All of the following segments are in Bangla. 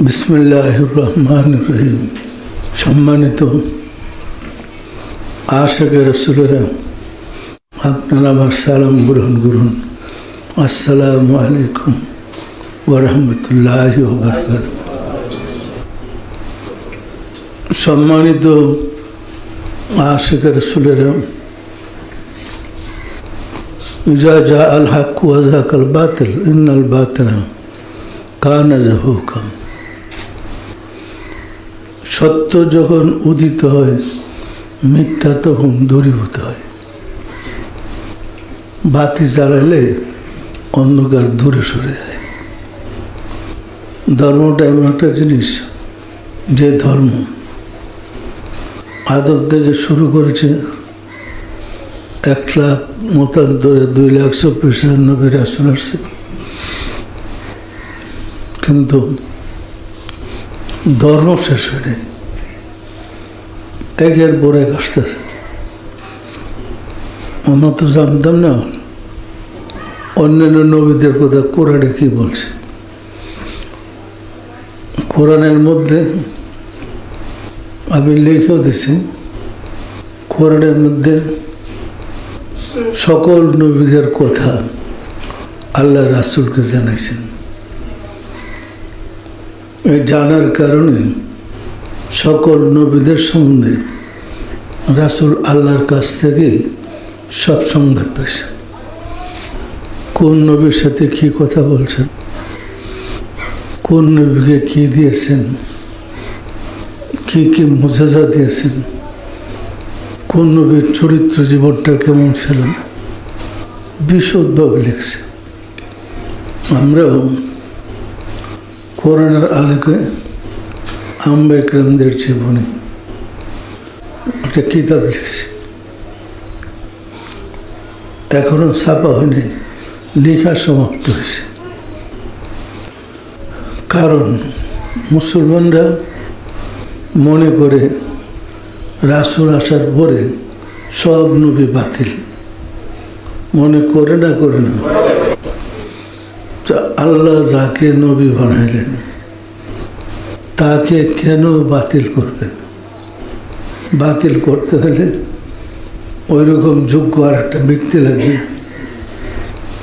বিসমিল্লাহির রহমানির রহিম। সম্মানিত আশিকে রাসূলেরা, আপনারা আমার সালাম গ্রহণ করুন। আসসালামু আলাইকুম ওয়া রাহমাতুল্লাহি ওয়া বারাকাতুহু। সম্মানিত আশিকে রাসূলেরা, ইজা জাআল হক ওয়া যাকাল বাতিল ইন্নাল বাতিলা কানা যাহুকা। সত্য যখন উদিত হয়, মিথ্যা তখন দূরীভূত হয়। বাতি জ্বালালে অন্ধকার দূরে সরে যায়। ধর্মটা এমন একটা জিনিস, যে ধর্ম আদম থেকে শুরু করেছে 1 লাখ মতান্তরে 2,24,000 রাসূল আসছে, কিন্তু ধর্ম শেষ হয়নি, একের পর এক আসতেছে। আমরা তো জানতাম না অন্যান্য নবীদের কথা কোরআনে কি বলছে। কোরআনের মধ্যে আমি লিখেও দিছি, কোরআনের মধ্যে সকল নবীদের কথা আল্লাহ রাসূলকে জানাইছেন। এই জানার কারণে সকল নবীদের সম্বন্ধে রাসূল আল্লাহর কাছ থেকে সব সংবাদ পেয়েছেন। কোন নবীর সাথে কি কথা বলছেন, কোন নবীকে কি দিয়েছেন, কি কি মুজিজা দিয়েছেন, কোন নবীর চরিত্র জীবনটা কেমন ছিল, বিশদভাবে লিখছে। আমরাও কোরআনের আলোকে আম্বে কেরামদের জীবনী একটা কিতাব লিখছি। এখনো ছাপা হয়নি, লেখা সমাপ্ত হয়েছে। কারণ মুসলমানরা মনে করে রাসূল আসার পরে সব নবী বাতিল, মনে করে না আল্লাহ যাকে নবী বানাইলেন তাকে কেন বাতিল করবে? বাতিল করতে হলে ওই রকম যোগ্য আর একটা ব্যক্তি লাগবে।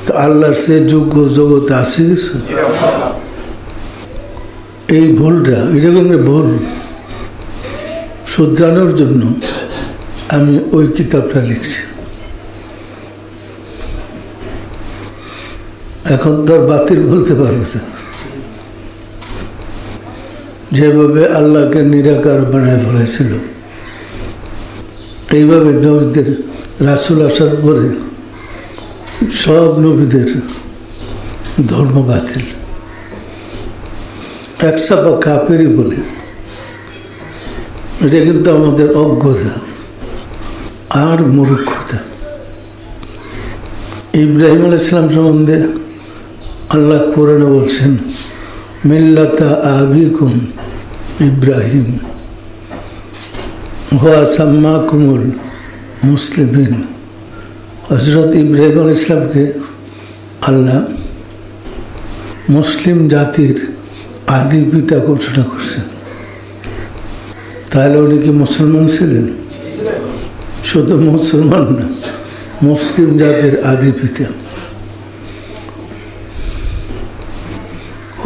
তো আল্লাহর সে যোগ্য জগতে আসে গেছে। এই ভুলটা, এটা কিন্তু ভুল শুধরানোর জন্য আমি ওই কিতাবটা লিখছি। এখন তো আর বাতিল বলতে পারবে না। যেভাবে আল্লাহকে নিরাকার বানায় ফেলেছিল, এইভাবে নবীদের রাসূল আসার পরে সব নবীদের ধর্ম বাতিল। একসাপা কাফেরই বলে। এটা কিন্তু আমাদের অজ্ঞতা আর মূর্খতা। ইব্রাহিম আলাইহিস সালাম সম্বন্ধে আল্লাহ কোরআনে বলছেন, মিল্লাতা আবিকুম ইব্রাহিম হুয়া সাম্মাকুমুল মুসলিমিন। হযরত ইব্রাহিম আলাইহিস সালামকে আল্লাহ মুসলিম জাতির আদি পিতা ঘোষণা করছেন। তাহলে উনি কি মুসলমান ছিলেন? শুধু মুসলমান না, মুসলিম জাতির আদি পিতা।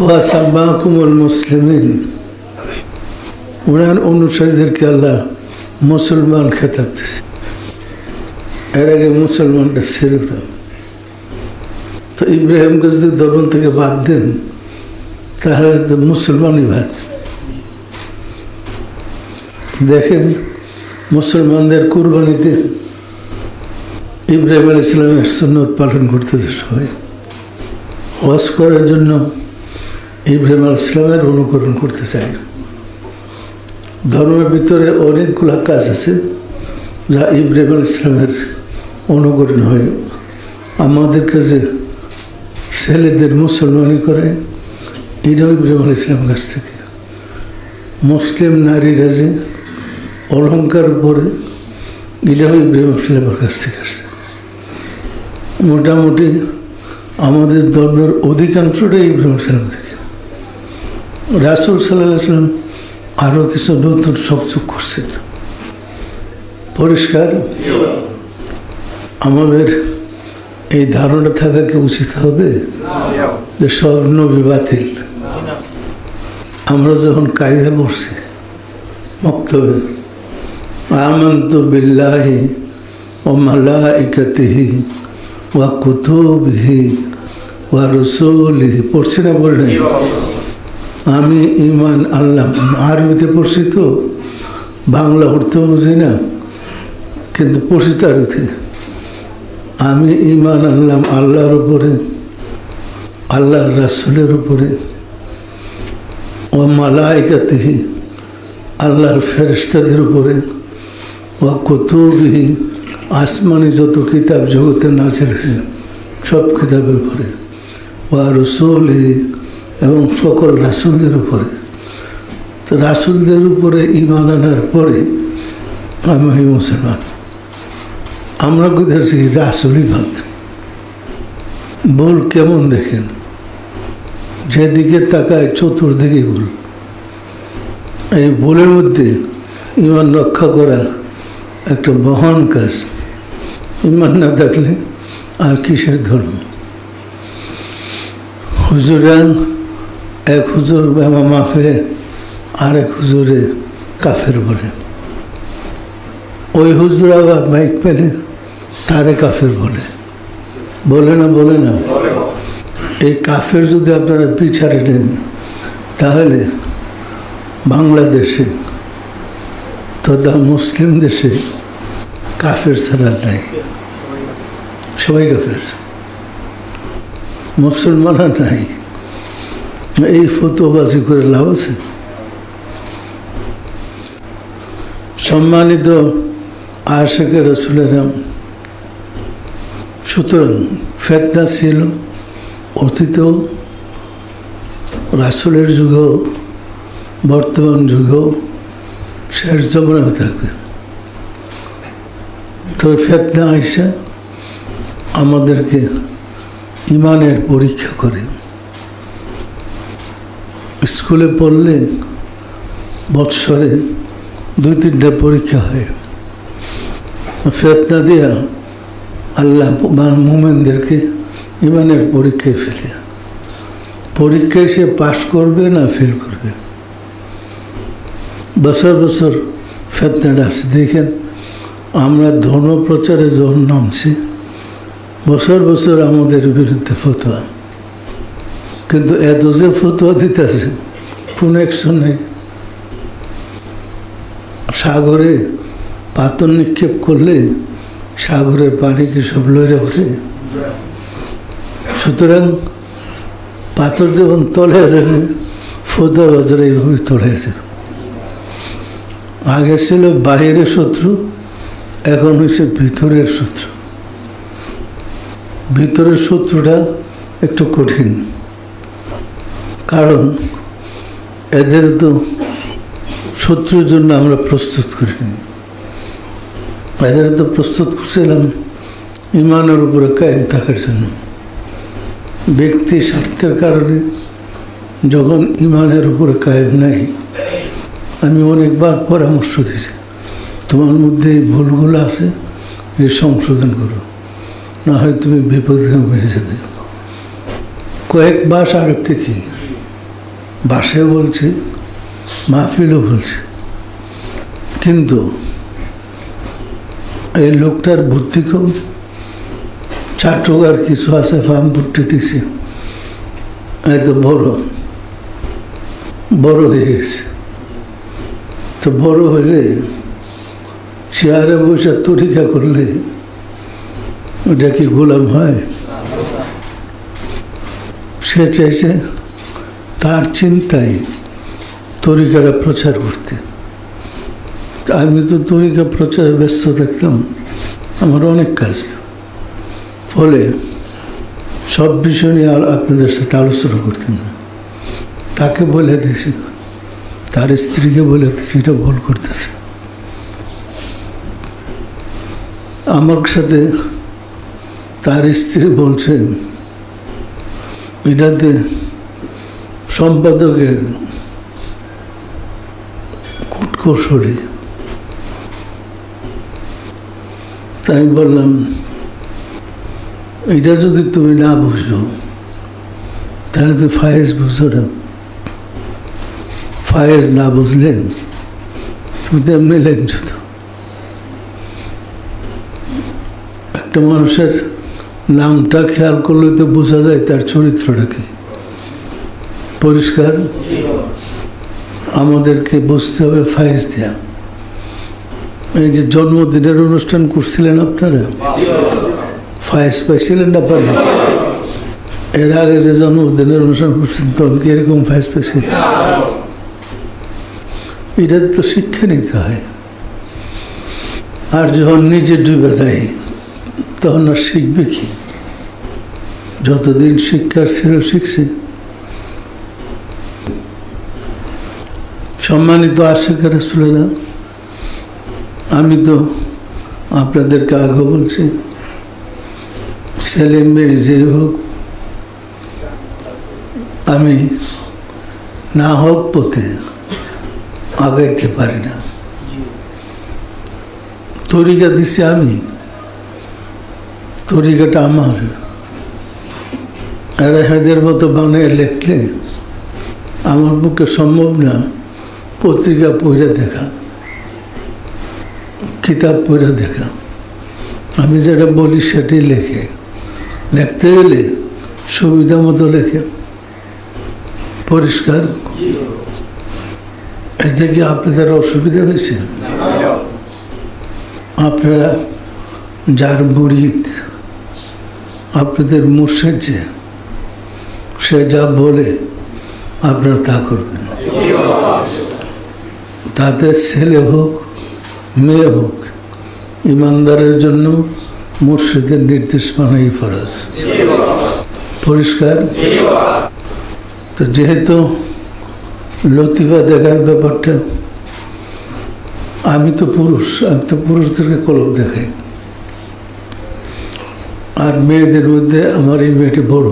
ওয়া সাম্মাকুমুল মুসলিমিন, উনার অনুসারীদেরকে আল্লাহ মুসলমান খেতাব দিয়েছে। এর আগে মুসলমানটা ছিল না। তো ইব্রাহিমকে যদি ধর্ম থেকে বাদ দেন, তাহলে তো মুসলমানই বাদ। দেখেন মুসলমানদের কুরবানিতে ইব্রাহিম আলাইহিস সালামের সুন্নত পালন করতেছে সবাই। হজ করার জন্য ইব্রাহিম আলাইহিস সালামের অনুকরণ করতে চায়। ধর্মের ভিতরে অনেকগুলো কাজ আছে যা ইব্রাহিম আলাইহিস সালামের অনুকরণ হয়। আমাদের কাছে ছেলেদের মুসলমানি করে, এটাও ইব্রাহিম আলাইহিস সালামের কাছ থেকে। মুসলিম নারীরা যে অলঙ্কার পরে, এটাও ইব্রাহিম আলাইহিস সালামের কাছ থেকে আসছে। মোটামুটি আমাদের ধর্মের অধিকাংশটাই ইব্রাহিম আলাইহিস সালাম থেকে। রাসূল সাল্লাল্লাহু আলাইহি ওয়াসাল্লাম আরও কিছু নতুন সংযোগ করছেন। পরিষ্কার আমাদের এই ধারণা থাকা কি উচিত হবে যে সব নবী বাতিল? আমরা যখন কায়দা পড়ছি মক্তবে, আমানতু বিল্লাহি ওয়া মালাইকাতিহি ওয়া কুতুবিহি ওয়া রুসুলিহি, পড়ছি না বলি নাই? আমি ঈমান আনলাম, আরবিতে পড়ছি তো, বাংলা পড়তে বুঝি না, কিন্তু পড়ছি তো আরবিতে। আমি ঈমান আনলাম আল্লাহর উপরে, আল্লাহর রাসূলের উপরে, ও মালাইকাতিহি, আল্লাহর ফেরেশতাদের উপরে, ও কুতুবিহি, আসমানি যত কিতাব জগতে নাযিল হয়েছে সব কিতাবের উপরে, ও রসুলিহি, এবং সকল রাসূলদের উপরে। তো রাসূলদের উপরে ঈমান আনার পরে আমি মুসলমান। আমরা কোথায় রাসূলই বাদ। ভুল কেমন দেখেন, যেদিকে তাকায় চতুর্দিকে ভুল। এই ভুলের মধ্যে ঈমান রক্ষা করা একটা মহান কাজ। ঈমান না থাকলে আর কিসের ধর্ম? হুজুরা এক হুজুর মাহফিলে আর এক হুজুরে কাফের বলে, ওই হুজুর আবার মাইক পেলে তারে কাফের বলে, বলে না? বলে না? এই কাফের যদি আপনারা বিচারে নেন তাহলে বাংলাদেশে তথা মুসলিম দেশে কাফের ছাড়া নাই, সবাই কাফের, মুসলমানরা নাই। এই ফতোয়াবাজি করে লাভ আছে? সম্মানিত আশিকে রাসূলেরা, সুতরাং ফিতনা ছিল অতীতেও, রাসূলের যুগেও, বর্তমান যুগেও, শেষ জমানায় থাকবে। তবে ফিতনা আইসা আমাদেরকে ঈমানের পরীক্ষা করে। স্কুলে পড়লে বৎসরে 2-3টা পরীক্ষা হয়। ফিতনা দিয়া আল্লাহ মুমিনদেরকে ঈমানের পরীক্ষায় ফেলে। পরীক্ষায় সে পাস করবে না ফেল করবে। বছর বছর ফিতনাটা আছে। দেখেন আমরা ধর্ম প্রচারে যখন নামছি, বছর বছর আমাদের বিরুদ্ধে ফতোয়া, কিন্তু এত যে ফতোয়া দিতেছে কোনো অ্যাকশন নেই। সাগরে পাথর নিক্ষেপ করলে সাগরের পানি কি সব লইরে ওঠে? সুতরাং পাথর যখন তলে যাবে, ফতোয়া বাজারে এইভাবে তলে যাবে। আগে ছিল বাইরের শত্রু, এখন হচ্ছে ভিতরের শত্রু। ভিতরের শত্রুটা একটু কঠিন, কারণ এদের তো শত্রুর জন্য আমরা প্রস্তুত করিনি। এদের তো প্রস্তুত করছিলাম ঈমানের উপরে কায়েম থাকার জন্য। ব্যক্তি স্বার্থের কারণে যখন ঈমানের উপরে কায়েম নাই, আমি অনেকবার পরামর্শ দিয়েছি, তোমার মধ্যে এই ভুলগুলো আছে, এই সংশোধন করো, না হয় তুমি বিপদগামী হয়ে যাবে। কয়েক মাস আগের থেকে বাসায় বলছি, মাহফিলও বলছি, কিন্তু এই লোকটার বুদ্ধি কম। চাটুকার কিছু আছে, ফার্ম পুট্টি দিছে, এত বড় হয়ে গেছে। তো বড় হলে চেয়ারে বসে তরিকা করলে ওটা কি গোলাম হয়? সে চাইছে তার চিন্তায় তরিকাটা প্রচার করতে। আমি তো তরিকা প্রচারে ব্যস্ত থাকতাম, আমার অনেক কাজ, ফলে সব বিষয় নিয়ে আপনাদের সাথে আলোচনা করতাম না। তাকে বলে দিয়েছি, তার স্ত্রীকে বলে দিয়েছি, এটা ভুল করতেছে। আমার সাথে তার স্ত্রী বলছে, এটাতে সম্পাদকের কুশলী। তাই বললাম, এটা যদি তুমি না বুঝো তাহলে তুমি ফায়েজ বুঝো না। ফায়েজ না বুঝলেন তুমি তেমনি লেনছো। তো একটা মানুষের নামটা খেয়াল করলে তো বোঝা যায় তার চরিত্রটা কি। পরিষ্কার? আমাদেরকে বুঝতে হবে ফায়েজ দেয়া। এই যে জন্মদিনের অনুষ্ঠান করছিলেন আপনারা, ফায়েজ পাইছিলেন না পারেন? এর আগে যে জন্মদিনের অনুষ্ঠান করছেন তখন কি এরকম ফায়েজ পাইছিলেন? এটা তো শিক্ষা নিতে হয়। আর যখন নিজে ডুবে যায় তখন আর শিখবে কি? যতদিন শিক্ষার ছিল শিখছে। সম্মানিত আশিকের রাসূলেরা, আমি তো আপনাদেরকে আগে বলছি, ছেলে মেয়ে যে হোক, আমি না হোক পথে আগাইতে পারি না। তরিকা দিছি আমি, তরিকাটা আমার। আর এদের মতো বানিয়ে লেখলে আমার পক্ষে সম্ভব না। পত্রিকা পড়ে দেখা, কিতাব পড়ে দেখা, আমি যেটা বলি সেটাই লেখে। লিখতে গেলে সুবিধা মতো লেখে। পরিষ্কার? এতে কি আপনাদের অসুবিধা হয়েছে? আপনারা যার মুরিদ, আপনাদের মুর্শিদ যে, সে যা বলে আপনারা তা করবেন। তাতে ছেলে হোক মেয়ে হোক, ইমানদারের জন্য মুর্শিদের নির্দেশ মানাই ফরজ। পরিষ্কার? তো যেহেতু লতিফা দেখার ব্যাপারটা, আমি তো পুরুষদেরকে কলব দেখাই। আর মেয়েদের মধ্যে আমার এই মেয়েটি বড়,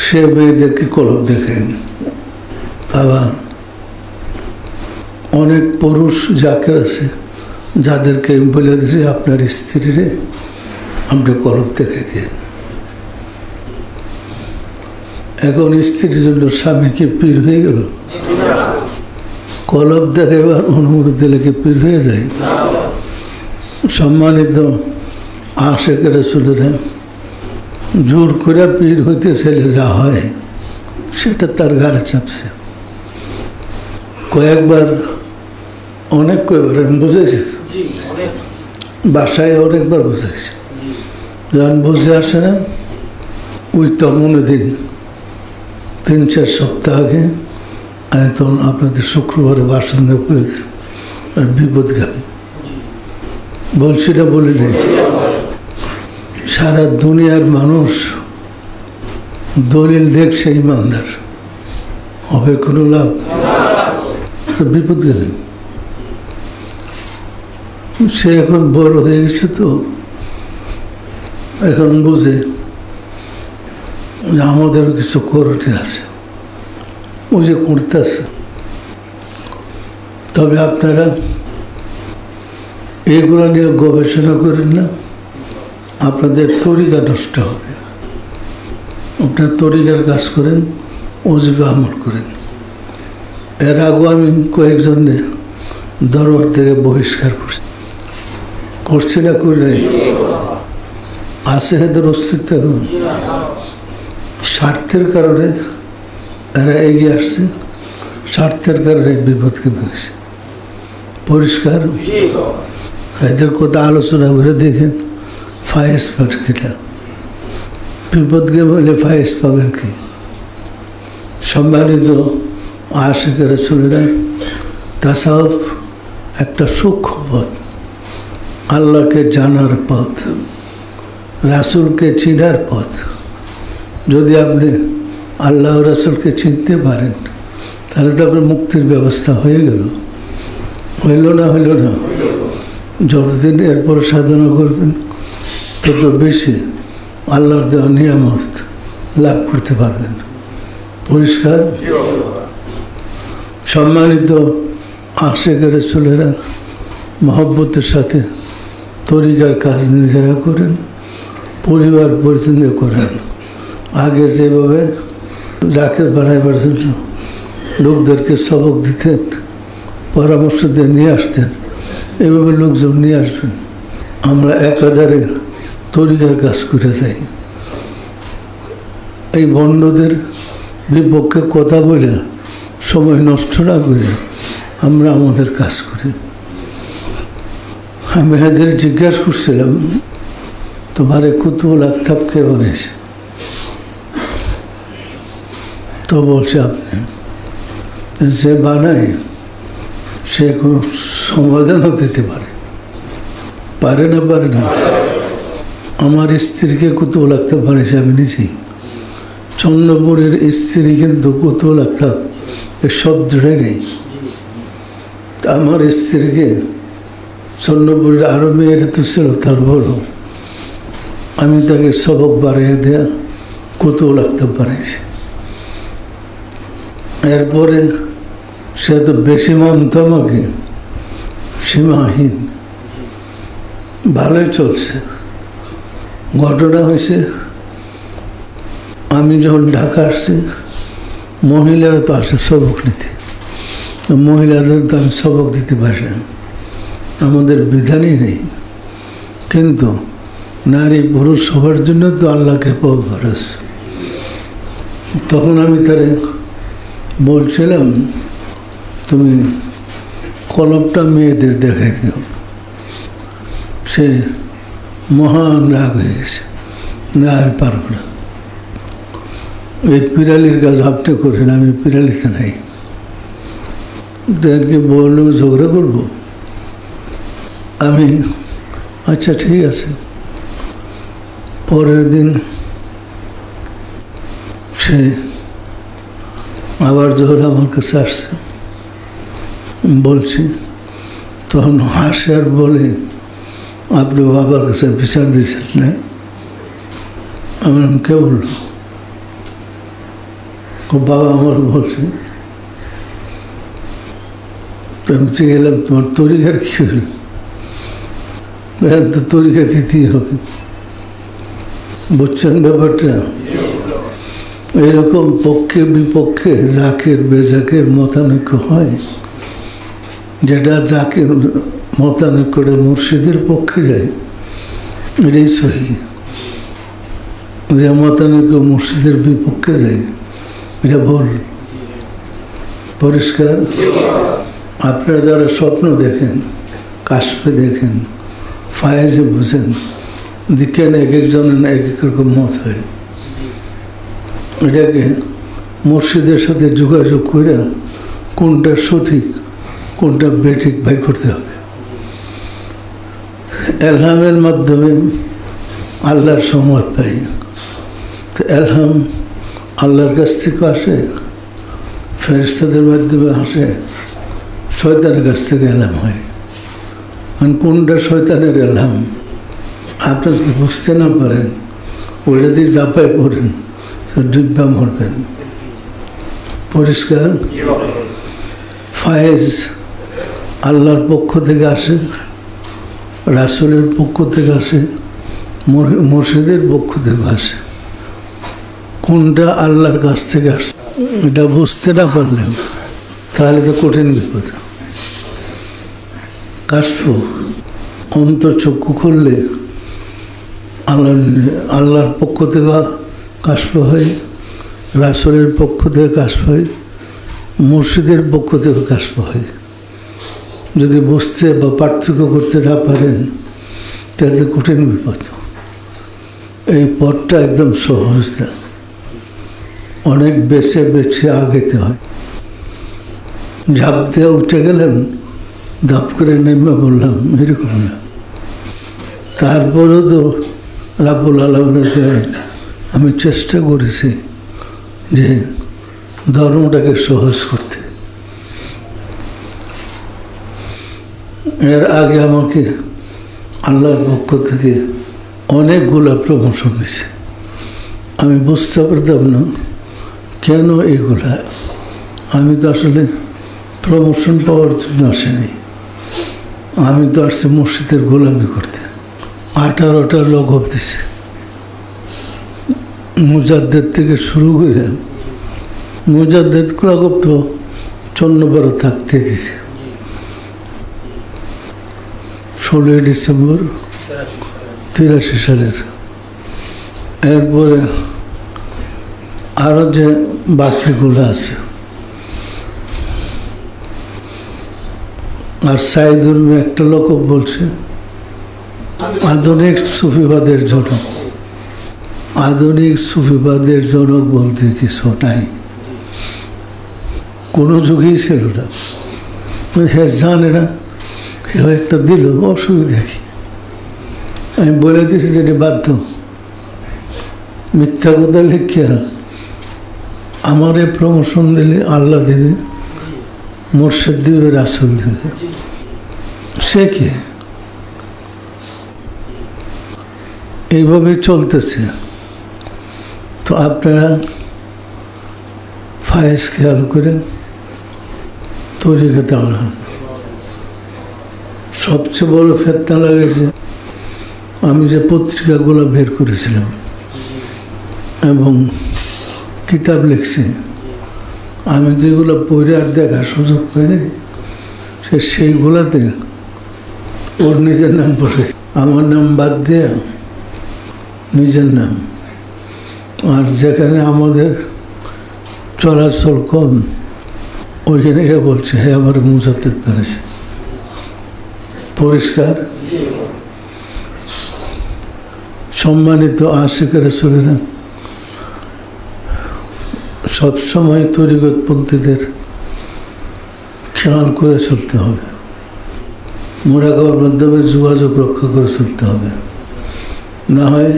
সে মেয়েদেরকে কলব দেখায়। আবার অনেক পুরুষ জাকের আছে যাদেরকে আমি বলে দিয়েছি, আপনার স্ত্রীরে আপনি কলব দেখাই দিয়ে। এখন স্ত্রীর জন্য স্বামী কি পীর হয়ে গেল? কলব দেখাইবার অনুমতি দিলে কি পীর হয়ে যায়? সম্মানিত আশিকের রাসূলেরা, জোর করে পীর হইতে ছেলে যা হয় সেটা তার ঘাড়ে চাপছে। কয়েকবার আমি বুঝাইছি, বাসায় অনেকবার বুঝাইছি। যখন বুঝে আসে না, ওই তখন দিন 3-4 সপ্তাহ আগে আমি তখন আপনাদের শুক্রবারে বাসন্দা করেছি। আর বিপদগামী বলছি না, বলি নাই। সারা দুনিয়ার মানুষ দলিল দেখছে ইমানদার, হবে কোনো লাভ? বিপদগামী। সে এখন বড় হয়ে গেছে, তো এখন বুঝে যে আমাদেরও কিছু করতে আছে, ও যে করতেছে। তবে আপনারা এগুলো নিয়ে গবেষণা করেন না, আপনাদের তরিকা নষ্ট হবে। আপনার তরিকার কাজ করেন, ওজিফা আমল করেন। এর আগেও আমি কয়েকজনের দরবার থেকে বহিষ্কার করছি না, করি নাই? আছে এদের অস্তিত্ব। এখন স্বার্থের কারণে এরা এগিয়ে আসছে, স্বার্থের কারণে বিপদকে ভেঙেছে। পরিষ্কার? এদের কথা আলোচনা করে দেখেন, ফায়েজ পান কিনা। বিপদকে বলে ফায়েজ পাবেন কি? সম্মানিত আশিকের রাসূলেরা, তাসাউফ একটা সূক্ষ্ম পথ, আল্লাহকে জানার পথ, রাসূলকে চিনার পথ। যদি আপনি আল্লাহ রাসূলকে চিনতে পারেন তাহলে তো আপনার মুক্তির ব্যবস্থা হয়ে গেল। হইল না? হইল না? যতদিন এরপর সাধনা করবেন তত বেশি আল্লাহর দেওয়া নিয়ামত লাভ করতে পারবেন। পরিষ্কার? সম্মানিত আশেকের ছেলেরা মহব্বতের সাথে তরিকার কাজ নিজেরা করেন, পরিবার পরিচালনা করেন। আগে যেভাবে জাকের বানাইবার জন্য লোকদেরকে সবক দিতেন, পরামর্শ দিয়ে নিয়ে আসতেন, এভাবে লোকজন নিয়ে আসবেন। আমরা একাধারে তরিকার কাজ করে যাই। এই বন্ডদের বিপক্ষে কথা বলে সময় নষ্ট না করে আমরা আমাদের কাজ করি। আমি এদের জিজ্ঞাসা করছিলাম, তোমার কুতুবুল আকতাব কে বানিয়েছে? তো বলছে আপনি। যে বানায় সে কোনো সমাধানও দিতে পারে না, পারে না। আমার স্ত্রীকে কুতুবুল আকতাব বানিয়েছে আমি নিজেই। চন্দ্রপুরের স্ত্রী কিন্তু কুতুবুল আকতাব এ শব্দটাই নেই। আমার স্ত্রীকে চন্দ্রপুরের আরো মেয়েরা তো ছিল, তারপরও আমি তাকে সবক বাড়িয়ে দেয়া কুতুবুল আকতাব বানিয়েছি। এরপরে সে তো বেশি মানত আমাকে, সীমাহীন। ভালোই চলছে। ঘটনা হয়েছে, আমি যখন ঢাকা আসছি, মহিলারা তো আসে সবক নিতে। মহিলাদের তো আমি সবক দিতে পারি না, আমাদের বিধানই নেই। কিন্তু নারী পুরুষ সবার জন্য তো আল্লাহকে পাওয়া ফরজ। তখন আমি তারে বলছিলাম, তুমি কলমটা মেয়েদের দেখাই দিও। সে মহান রাগ হয়ে গেছে, না আমি পারবো না। এই পিরালির কাজ আপনি করেন, আমি পিরালিতে নাই। কি বললো ঝগড়া করবো? আমি আচ্ছা ঠিক আছে। পরের দিন সে আবার যখন আমার কাছে আসছে, বলছি, তখন হাসে আর বলে, আপনি বাবার কাছে বিচার দিয়েছেন না? আমার কে বলল? বাবা আমার বলছে। আমি গেলাম, তোমার তরিকার কি হল? তো তরিকা দিতেই হবে। বুঝছেন ব্যাপারটা? এরকম পক্ষে বিপক্ষে জাকের বেজাকের মতানৈক্য হয়। যেটা জাকের মতানৈক্যটা মুর্শিদের পক্ষে যায়, এটাই সহি। যে মতানৈক্য মুর্শিদের বিপক্ষে যায়, এটা ভুল। পরিষ্কার? আপনারা যারা স্বপ্ন দেখেন, কাশফে দেখেন, ফায়েজে বুঝেন, দেখেন এক একজনের এক এক রকম মত হয়। এটাকে মুর্শিদের সাথে যোগাযোগ করে কোনটা সঠিক কোনটা বেঠিক বের করতে হবে। এলহামের মাধ্যমে আল্লাহর সংবাদ পাই। তো এলহাম আল্লাহর কাছ থেকে আসে, ফেরেশতাদের মাধ্যমে আসে, শয়তানের কাছ থেকে এলহাম হয়। কোনটা শয়তানের এলহাম আপনি যদি বুঝতে না পারেন, ওইটা দিয়ে জাপায় পড়েন, তো ডিব্বা মরবেন। পরিষ্কার? ফায়েজ আল্লাহর পক্ষ থেকে আসে, রাসূলের পক্ষ থেকে আসে, মুর্শিদের পক্ষ থেকে আসে। কোনটা আল্লাহর কাছ থেকে আসে এটা বুঝতে না পারলেন তাহলে তো কঠিন বিপদ। কাশফ অন্তর্চক্ষু খুললে আল্লাহর পক্ষ থেকে কাশফ হয়, রাসূলের পক্ষ থেকে কাশফ হয়, মুর্শিদের পক্ষ থেকে কাশফ হয়। যদি বুঝতে বা পার্থক্য করতে না পারেন তাহলে কঠিন বিপদ। এই পথটা একদম সহজ না, অনেক বেছে বেছে আগেতে হয়। ঝাঁপ দিয়ে উঠে গেলেন, ধাপ করে নেমে বললাম, এরকম না। তারপরেও তো রাব্বুল আলামিনের দয়ায় আমি চেষ্টা করেছি যে ধর্মটাকে সহজ করতে। এর আগে আমাকে আল্লাহর পক্ষ থেকে অনেকগুলো প্রমোশন দিয়েছে। আমি বুঝতে পারতাম না কেন এগুলা। আমি তো আসলে প্রমোশন পাওয়ার জন্য আসেনি। আমি তো আসছি মসজিদের গোলামি করতে। 18টা লকব দিছে, মুজাদ্দেদ থেকে শুরু করে মুজাদ্দেদ লকব তো 54 থাকতে দিছে। 16 ডিসেম্বর 83 সালের। এরপরে আরো যে বাকিগুলো আছে, আর সাইদুল একটা লকব বলছে আধুনিক সুফিবাদের জনক। আধুনিক সুফিবাদের জনক বলতে কিছু নাই, কোনো যুগেই ছিল না। হ্যাঁ জানে না, কেউ একটা দিল, অসুবিধা কি? আমি বলে দিয়েছি যেটা বাধ্য। মিথ্যা কথা লিখিয়া আমারে প্রমোশন দিলে আল্লাহ দেবে, মোর্শেদ দিবে, রাসূল দেবে। সে কে? এইভাবে চলতেছে। তো আপনারা ফায়েজ খেয়াল করে তরিকাতে আগান। সবচেয়ে বড় ফেতনা লাগেছে আমি যে পত্রিকাগুলো বের করেছিলাম এবং কিতাব লিখছি, আমি যেগুলো পড়ে আর দেখার সুযোগ পাইনি, সেইগুলাতে ওর নিজের নাম পড়েছে, আমার নাম বাদ দিয়ে নিজের নাম। আর যেখানে আমাদের চলাচল কম, ওইখানে এ বলছে হ্যাঁ আমার মুজাদ্দেদ বানিয়েছে। পরিষ্কার? সম্মানিত আশিক রাসূলেরা, সবসময় তরিকতপন্থীদের খেয়াল করে চলতে হবে, মোরাকাবার মাধ্যমে যোগাযোগ রক্ষা করে চলতে হবে। না হয়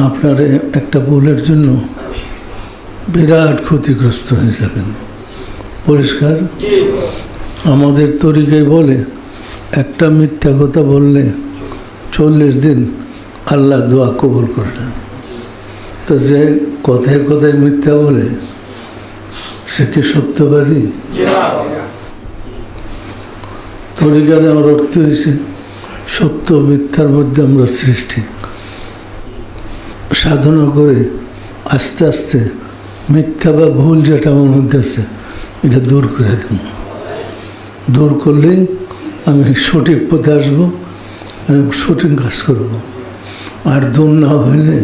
আপনার একটা ভুলের জন্য বিরাট ক্ষতিগ্রস্ত হয়ে যাবেন। পরিষ্কার? আমাদের তরিকায় বলে একটা মিথ্যা কথা বললে 40 দিন আল্লাহ দোয়া কবুল করে না। তো যে কথায় কথায় মিথ্যা বলে সে কি সত্যবাদী? তরিকার আমার অর্থ হয়েছে সত্য মিথ্যার মধ্যে আমরা সৃষ্টি। সাধনা করে আস্তে আস্তে মিথ্যা বা ভুল যেটা আমার মধ্যে আছে এটা দূর করে দেব। দূর করলেই আমি সঠিক পথে আসবো এবং সঠিক কাজ করব। আর দূর না হইলে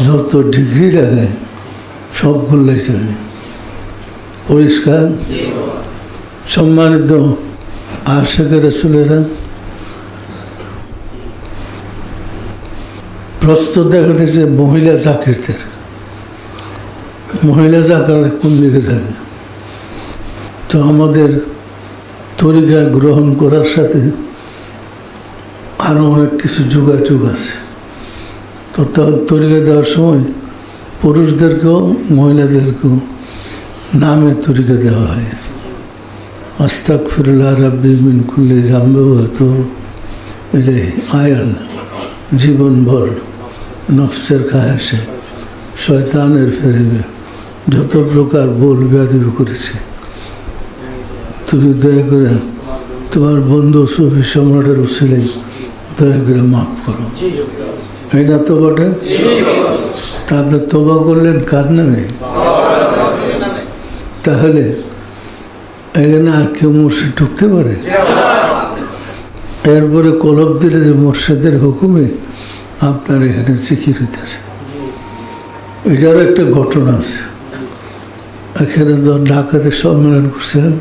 যত ডিগ্রি লাগে সবগুলোই চলে। পরিষ্কার? সম্মানিত আশিক রাসূলেরা, প্রশ্ন দেখা দিয়েছে মহিলা জাকিরদের। মহিলা জাকার কোন দিকে যাবে? তো আমাদের তরিকা গ্রহণ করার সাথে আরও অনেক কিছু যোগাযোগ আছে। তো তরিকা দেওয়ার সময় পুরুষদেরকেও মহিলাদেরকেও নামে তরিকা দেওয়া হয়। আস্তাগফিরুল্লাহ রাব্বি মিন কুল্লি যামবি ওয়া আতুবু ইলাইহি। আয়াল জীবনভর নফসের খায়াসে শয়তানের ফেরেবে যত প্রকার ভুল বেয়াদবি করেছে, তুমি দয়া করে তোমার বন্ধু সুফি সম্রাটের উসিলায় দয়া করে মাফ করো। এই না তো বটে? তা আপনি তোবা করলেন কার নামে? তাহলে এখানে আর কেউ মুর্শিদ ঢুকতে পারে? এরপরে কলব দিলে যে মুর্শিদের হুকুমে আপনার এখানে জিকির হইতেছে। এটারও একটা ঘটনা আছে। এখানে যখন ঢাকাতে সম্মেলন করছিলাম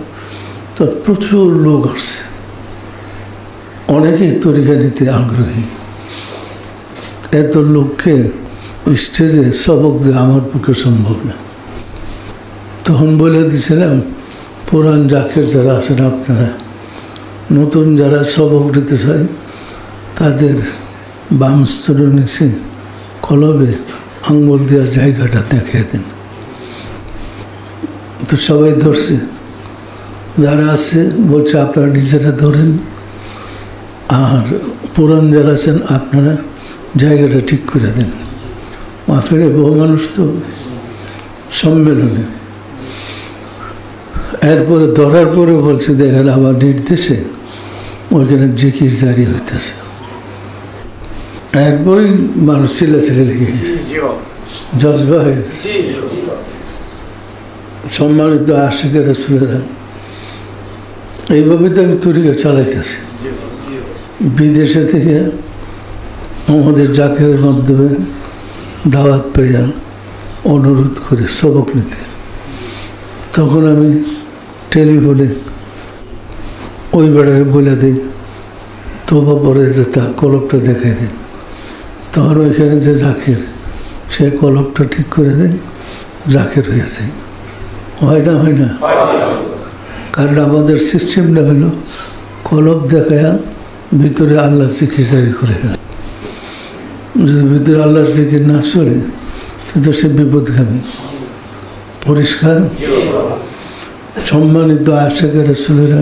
তো প্রচুর লোক আসছে, অনেকেই তরিকা নিতে আগ্রহী। এত লোককে স্টেজে সবক দেওয়া আমার পক্ষে সম্ভব না। তখন বলে দিয়েছিলাম পুরান জাকের যারা আছেন আপনারা, নতুন যারা সবক দিতে চায় তাদের বাম স্তরের নিচে কলবে আঙ্গুল দেওয়া জায়গাটা দেখিয়ে দেন। তো সবাই ধরছে, যারা আছে বলছে আপনারা নিজেরা ধরেন, আর পুরান যারা আছেন আপনারা জায়গাটা ঠিক করে দেন। মাহফিলে বহু মানুষ তো সম্মেলনে এরপরে ধরার পরে বলছে দেখেন আমার নির্দেশে ওইখানে জিকির জারি হইতেছে। এরপরই মানুষ চিল্লাচিল্লি লেগে গেছে, জজবা হয়ে গেছে। সম্মানিত আশিক রাসূলেরা, এইভাবে তো আমি তরিকা চালাইতেছি। বিদেশে থেকে আমাদের জাকেরের মাধ্যমে দাওয়াত পাইয়া অনুরোধ করে সবক নিতে, তখন আমি টেলিফোনে ওই বেড়ারে বলে দিই তোবা পরে যে তার কলপটা দেখাই দিন। তখন ওইখানে যে জাকের, সে কলপটা ঠিক করে দেয়, জাকের হয়ে যায়। হয় না? হয় না? কারণ আমাদের সিস্টেমটা হলো কলপ দেখায়া ভিতরে আল্লাহ জিকির জারি করে দেয়। যদি ভিতরে আল্লাহর জিকির না চলে তো সে বিপদগামী। পরিষ্কার? সম্মানিত আশিক রাসূলেরা,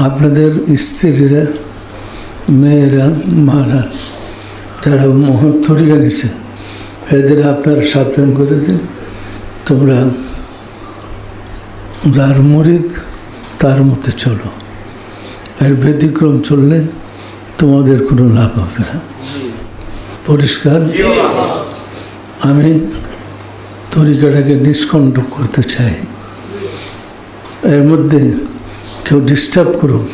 আপনাদের স্ত্রীরা, মেয়েরা, মারা যারা তরিকা নিছে এদের আপনারা সাবধান করে দিন, তোমরা যার মুরিদ তার মতে চলো, এর ব্যতিক্রম চললে তোমাদের কোনো লাভ হবে না। পরিষ্কার? আমি তরিকাটাকে নিষ্কণ্টক করতে চাই। এর মধ্যে কেউ ডিস্টার্ব করুক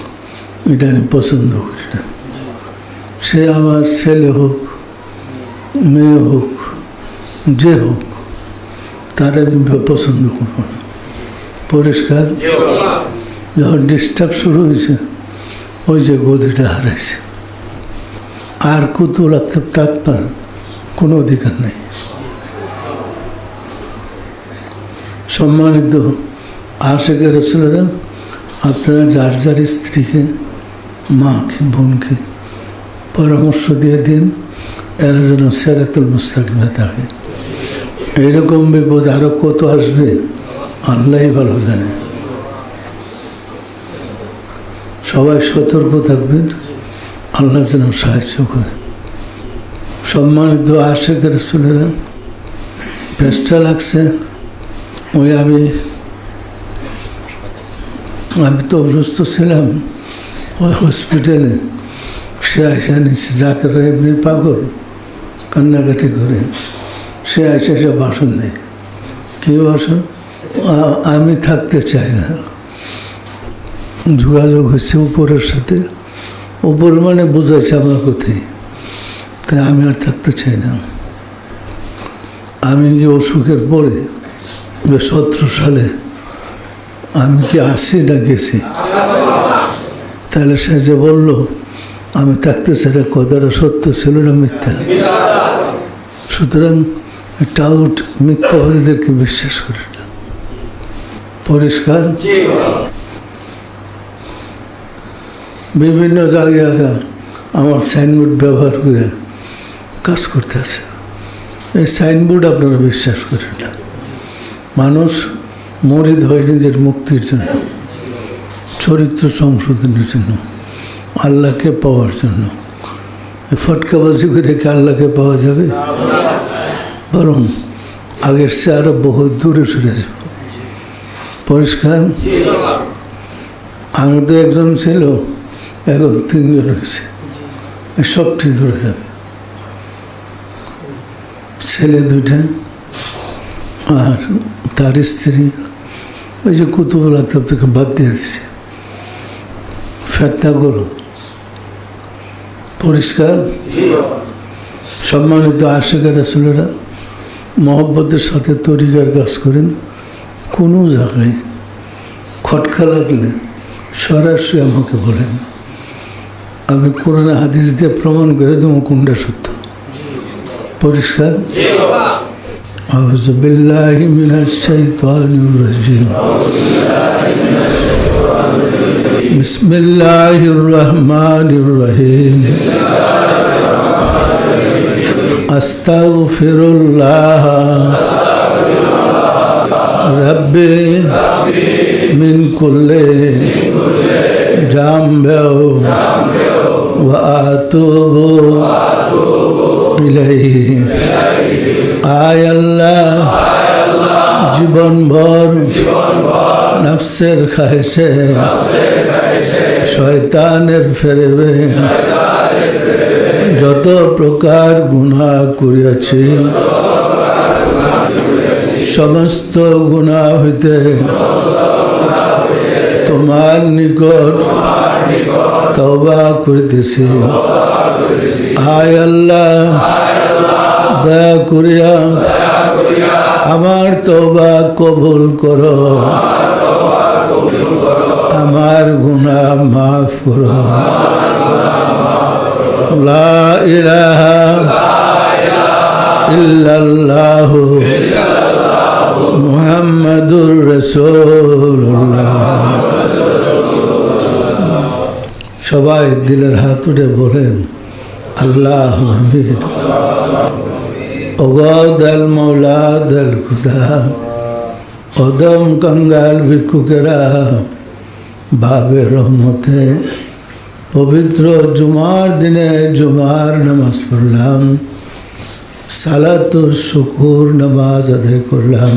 এটা আমি পছন্দ করি না। সে আমার ছেলে হোক, মেয়ে হোক, যে হোক, তার আমি পছন্দ করব না। পরিষ্কার? যখন ডিস্টার্ব শুরু হয়েছে, ওই যে গদিটা হারাইছে, আর কুতুল থাকবার কোনো অধিকার নেই। সম্মানিত আশিক রাসূলেরা, আপনারা যার যার স্ত্রীকে, মাকে, বোনকে পরামর্শ দিয়ে দিন এরা যেন সিরাতুল মুস্তাকিমে থাকে। এইরকম বিপদ আরও কত আসবে আল্লাহই ভালো জানে। সবাই সতর্ক থাকবেন, আল্লাহ যেন সাহায্য করে। সম্মানিত আশিক রাসূলেরা, পেস্টা লাগছে, ওই আমি তো অসুস্থ ছিলাম ওই হসপিটালে। সে আইসা নিচ্ছে, যাকে এমনি পাগল কান্নাকাটি করে, সে আইসা সে ভাষণ দেয়। কী ভাষণ? আমি থাকতে চাই না। যোগাযোগ হয়েছে উপরের সাথে, উপর মানে বোঝাইছে আমার কথাই, তাই আমি আর থাকতে চাই না। আমি কি অসুখের পরে 17 সালে আমি কি আসি না গেছি? তাহলে সে যে বলল আমি থাকতে চাই না, কথাটা সত্য ছিল না মিথ্যা? সুতরাং টাউট মিথ্যাবাদীদেরকে বিশ্বাস করে না। পরিষ্কার? বিভিন্ন জায়গায় আমার সাইনবোর্ড ব্যবহার করে কাজ করতে আছে। এই সাইনবোর্ড আপনারা বিশ্বাস করেন না। মানুষ মরিদ হয় নিজের মুক্তির জন্য, চরিত্র সংশোধনের জন্য, আল্লাহকে পাওয়ার জন্য। এই ফটকাবাজি করে কি আল্লাহকে পাওয়া যাবে? বরং আগের সে আরো বহু দূরে সরে যাবে। পরিষ্কার? আগে তো একজন ছিল, এখন 3 জন হয়েছে। সবটি ধরে যাবে। ছেলে 2টা আর তার স্ত্রী ওই যে কুতুবুল আক্তাব থেকে বাদ দিয়ে দিছে। ফেতনা করো। পরিষ্কার? সম্মানিত আশিক রাসূলেরা, মহব্বতের সাথে তরিকার কাজ করেন। কোনো জায়গায় খটকা লাগলে সরাসরি আমাকে বলেন, আমি কোরআন হাদিস দিয়ে প্রমাণ করে দেবো কোনটা সত্য। পরিষ্কার? আউযু বিল্লাহি মিনাশ শাইতানির রাজিম। বিসমিল্লাহির রহমানির রহিম। আস্তাগফিরুল্লাহ রাব্বি মিন কুল্লি জামবিন ওয়া আতুবু ইলাইহি। আয় আল্লাহ জীবন ভর নফসের খায়েশে শয়তানের ফেরেবে যত প্রকার গুনাহ করিয়াছি সমস্ত গুনাহ হইতে তোমার নিকট তওবা করিতেছি। আয় আল্লাহ দয়া করিয়া আমার তওবা কবুল করো, আমার গুনাহ মাফ করো। লা ইলাহা ইল্লাল্লাহু মুহাম্মাদুর রাসূলুল্লাহ। সবাই দিলের হাত উঠে বলেন আল্লাহ আমিন। ওগো দয়াল মৌলা দয়াল খুদা, অদম কঙ্গাল ভিক্ষুকেরা বাবে রহমতে পবিত্র জুমার দিনে জুমার নামাজ পড়লাম, সালাতুল শুকুর নামাজ আদায় করলাম।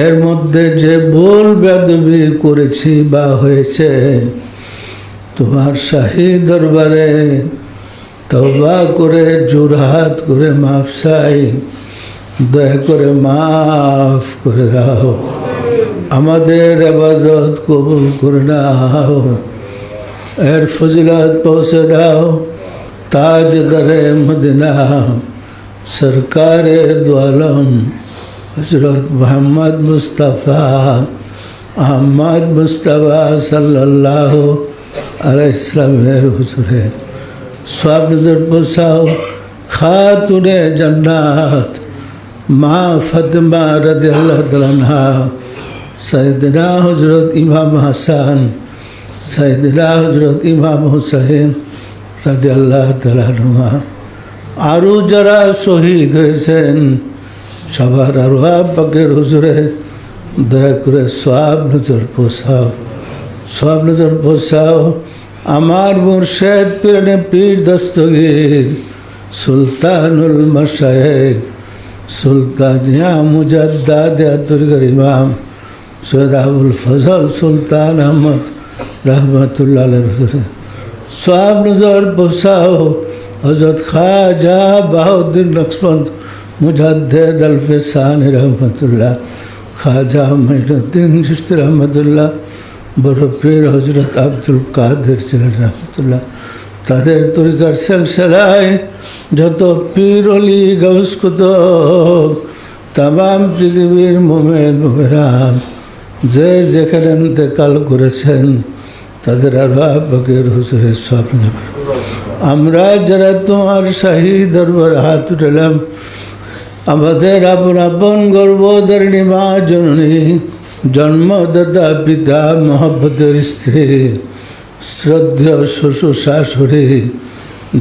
এর মধ্যে যে ভুল বেয়াদবি করেছি বা হয়েছে তোমার শাহী দরবারে তওবা করে জোরহাত করে মাফ চাই, দয়া করে মাফ করে দাও, আমাদের ইবাদত কবুল করে নাও, এর ফজিলত পৌঁছে দাও তাজদারে মদিনা সরকারে দু আলম হযরত মুহাম্মদ মুস্তাফা আহমদ মুস্তাফা সাল্লাল্লাহু আলাইহি ওয়াসাল্লামের হুজুরে সওয়াব নজর পৌঁছাও। খাতুনে জান্নাত মা ফাতেমা রাদিয়াল্লাহু তাআলা আনহা, সাইয়েদনা হযরত ইমাম হাসান, সাইয়েদনা হযরত ইমাম হুসাইন রাদিয়াল্লাহু তাআলা আনহুমা, আরও যারা শহীদ হয়েছেন সবার আরওয়াহ পাকের হুজুরে দয়া করে সওয়াব নজর পৌঁছাও, সওয়াব নজর পৌঁছাও। আমার মুর্শিদ পীরে পীর দস্তগীর সুলতানুল মাশায়েখ সুলতানিয়া মুজাদ্দাতুল ইমাম সৈয়দ আবুল ফজল সুলতান আহমদ রহমতুল্লাহ আলাইহি সওয়াব নজর পৌঁছাও। হযরত খাজা বাহাউদ্দিন নকশবন্দ মুজাদ্দিদ আল-ফিসানি রহমতুল্লাহ, খাজা মাইনুদ্দিন চিশতি রহমতুল্লাহ, বড় পীর হযরত আব্দুল কাদের জিলানী রহমতুল্লাহ, তাদের তরিকার সিলসিলায় যত পীর ওলি গাউস কুতুব তামাম পৃথিবীর মুমিন মুমিনাত যে যেখানে ইন্তেকাল করেছেন তাদের আরওয়াহ পাকের হুজুরে সওয়াব নজর। আমরা যারা তোমার শাহী দরবার হাত উঠালাম, আমাদের আপন আপন গর্ভধারিণী মা জননী, জন্মদাতা পিতা, মহব্বতের স্ত্রী, শ্রদ্ধেয় শ্বশুর শাশুড়ি,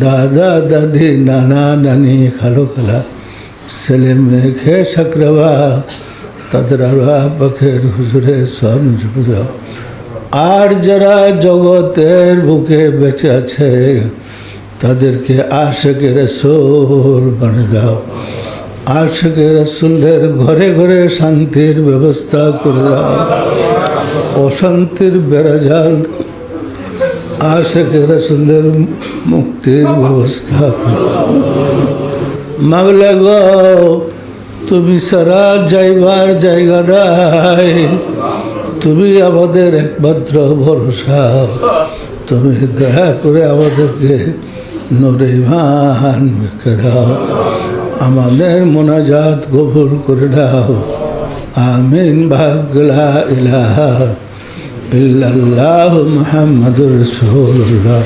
দাদা দাদি, নানা নানি, খালো খালা, ছেলে মেয়ে খেয়ে সাকরাবা, তাদের আরওয়াহ পাকের হুজুরে সওয়াব নজর। আর যারা জগতের বুকে বেঁচে আছে তাদেরকে আশিকে রাসূল বানিয়ে দাও, আশিকে রাসূলের ঘরে ঘরে শান্তির ব্যবস্থা করে দাও, অশান্তির বেড়াজাল আশিকে রাসূলের মুক্তির ব্যবস্থা করে দাও। মাওলা গো, তুমি সারা যাইবার জায়গা নাই, তুমি আমাদের একমাত্র ভরসা, তুমি দয়া করে আমাদেরকে নূরে ঈমান মেখে দাও, আমাদের মোনাজাত কবুল করে দাও। আমিন। লা ইলাহা ইল্লাল্লাহু মুহাম্মাদুর রাসূলুল্লাহ।